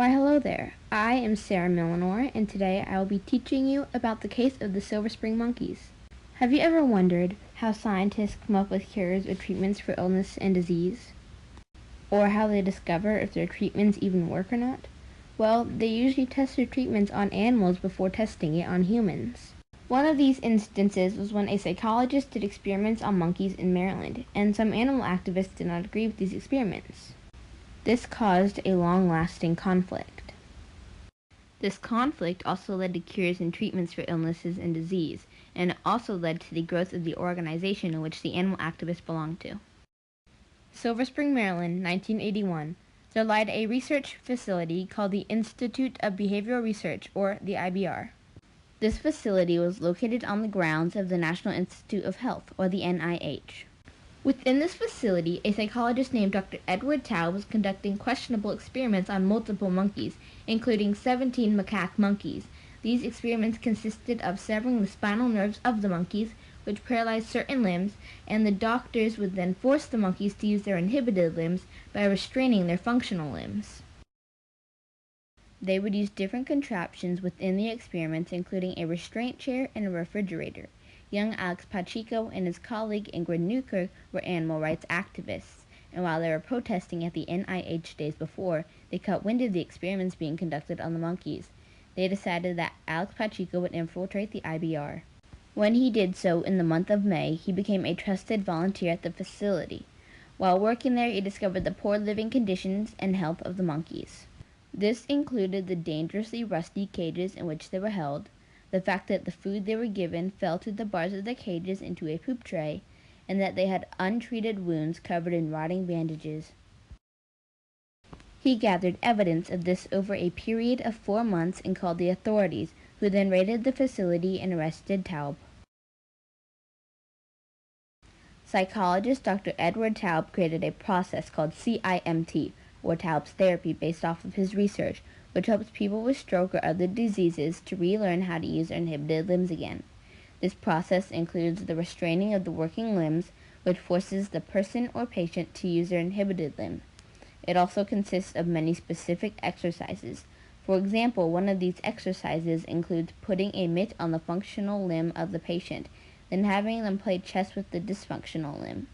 Why hello there, I am Sarah Millenor, and today I will be teaching you about the case of the Silver Spring monkeys. Have you ever wondered how scientists come up with cures or treatments for illness and disease? Or how they discover if their treatments even work or not? Well, they usually test their treatments on animals before testing it on humans. One of these instances was when a psychologist did experiments on monkeys in Maryland, and some animal activists did not agree with these experiments. This caused a long-lasting conflict. This conflict also led to cures and treatments for illnesses and disease, and it also led to the growth of the organization in which the animal activists belonged to. Silver Spring, Maryland, 1981. There lied a research facility called the Institute of Behavioral Research, or the IBR. This facility was located on the grounds of the National Institute of Health, or the NIH. Within this facility, a psychologist named Dr. Edward Taub was conducting questionable experiments on multiple monkeys, including 17 macaque monkeys. These experiments consisted of severing the spinal nerves of the monkeys, which paralyzed certain limbs, and the doctors would then force the monkeys to use their inhibited limbs by restraining their functional limbs. They would use different contraptions within the experiments, including a restraint chair and a refrigerator. Young Alex Pacheco and his colleague Ingrid Newkirk were animal rights activists, and while they were protesting at the NIH days before, they caught wind of the experiments being conducted on the monkeys. They decided that Alex Pacheco would infiltrate the IBR. When he did so in the month of May, he became a trusted volunteer at the facility. While working there, he discovered the poor living conditions and health of the monkeys. This included the dangerously rusty cages in which they were held, the fact that the food they were given fell through the bars of the cages into a poop tray, and that they had untreated wounds covered in rotting bandages. He gathered evidence of this over a period of 4 months and called the authorities, who then raided the facility and arrested Taub. Psychologist Dr. Edward Taub created a process called CIMT, or Taub's therapy, based off of his research, which helps people with stroke or other diseases to relearn how to use their inhibited limbs again. This process includes the restraining of the working limbs, which forces the person or patient to use their inhibited limb. It also consists of many specific exercises. For example, one of these exercises includes putting a mitt on the functional limb of the patient, then having them play chess with the dysfunctional limb.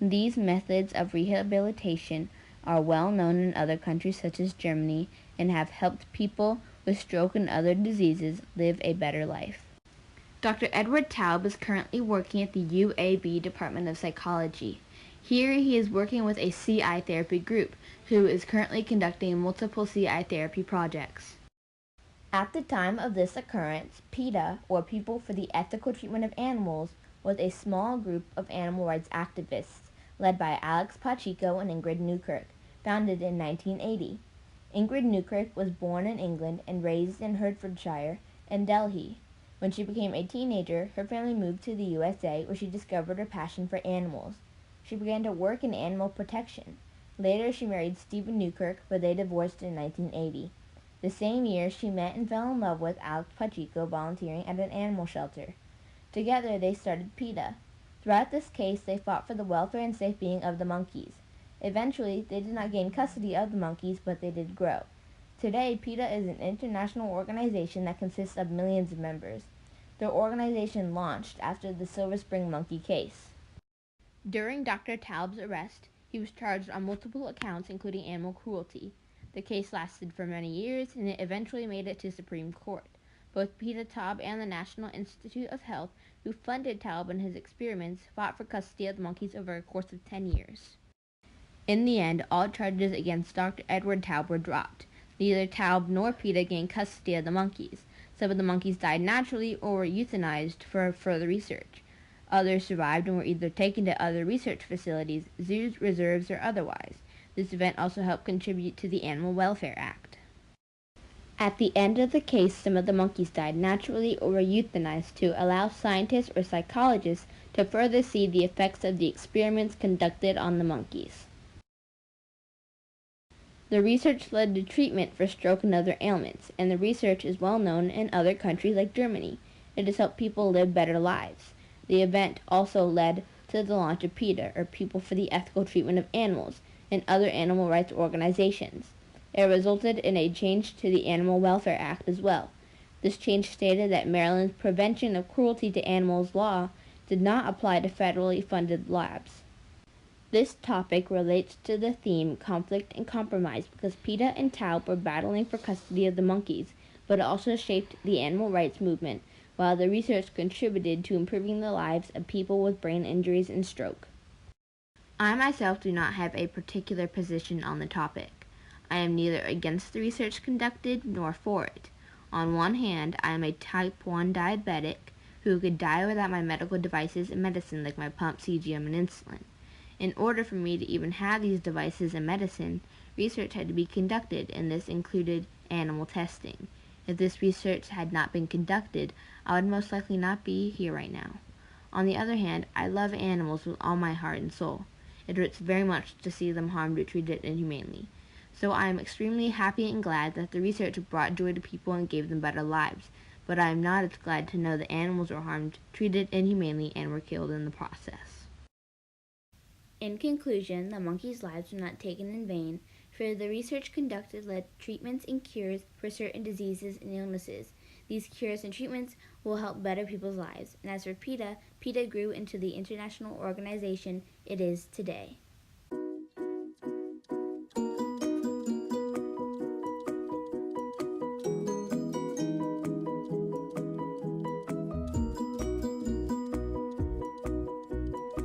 These methods of rehabilitation are well known in other countries such as Germany and have helped people with stroke and other diseases live a better life. Dr. Edward Taub is currently working at the UAB Department of Psychology. Here he is working with a CI therapy group who is currently conducting multiple CI therapy projects. At the time of this occurrence, PETA, or People for the Ethical Treatment of Animals, was a small group of animal rights activists led by Alex Pacheco and Ingrid Newkirk, founded in 1980. Ingrid Newkirk was born in England and raised in Hertfordshire and Delhi. When she became a teenager, her family moved to the USA, where she discovered her passion for animals. She began to work in animal protection. Later, she married Stephen Newkirk, but they divorced in 1980. The same year, she met and fell in love with Alex Pacheco volunteering at an animal shelter. Together, they started PETA. Throughout this case, they fought for the welfare and safe being of the monkeys. Eventually, they did not gain custody of the monkeys, but they did grow. Today, PETA is an international organization that consists of millions of members. Their organization launched after the Silver Spring monkey case. During Dr. Taub's arrest, he was charged on multiple accounts, including animal cruelty. The case lasted for many years, and it eventually made it to Supreme Court. Both PETA Taub and the National Institute of Health, who funded Taub and his experiments, fought for custody of the monkeys over a course of 10 years. In the end, all charges against Dr. Edward Taub were dropped. Neither Taub nor PETA gained custody of the monkeys. Some of the monkeys died naturally or were euthanized for further research. Others survived and were either taken to other research facilities, zoos, reserves, or otherwise. This event also helped contribute to the Animal Welfare Act. At the end of the case, some of the monkeys died naturally or were euthanized to allow scientists or psychologists to further see the effects of the experiments conducted on the monkeys. The research led to treatment for stroke and other ailments, and the research is well known in other countries like Germany. It has helped people live better lives. The event also led to the launch of PETA, or People for the Ethical Treatment of Animals, and other animal rights organizations. It resulted in a change to the Animal Welfare Act as well. This change stated that Maryland's Prevention of Cruelty to Animals law did not apply to federally funded labs. This topic relates to the theme conflict and compromise because PETA and Taub were battling for custody of the monkeys, but it also shaped the animal rights movement, while the research contributed to improving the lives of people with brain injuries and stroke. I myself do not have a particular position on the topic. I am neither against the research conducted nor for it. On one hand, I am a type 1 diabetic who could die without my medical devices and medicine like my pump, CGM, and insulin. In order for me to even have these devices and medicine, research had to be conducted, and this included animal testing. If this research had not been conducted, I would most likely not be here right now. On the other hand, I love animals with all my heart and soul. It hurts very much to see them harmed or treated inhumanely. So I am extremely happy and glad that the research brought joy to people and gave them better lives. But I am not as glad to know that animals were harmed, treated inhumanely, and were killed in the process. In conclusion, the monkeys' lives were not taken in vain, for the research conducted led to treatments and cures for certain diseases and illnesses. These cures and treatments will help better people's lives. And as for PETA, PETA grew into the international organization it is today.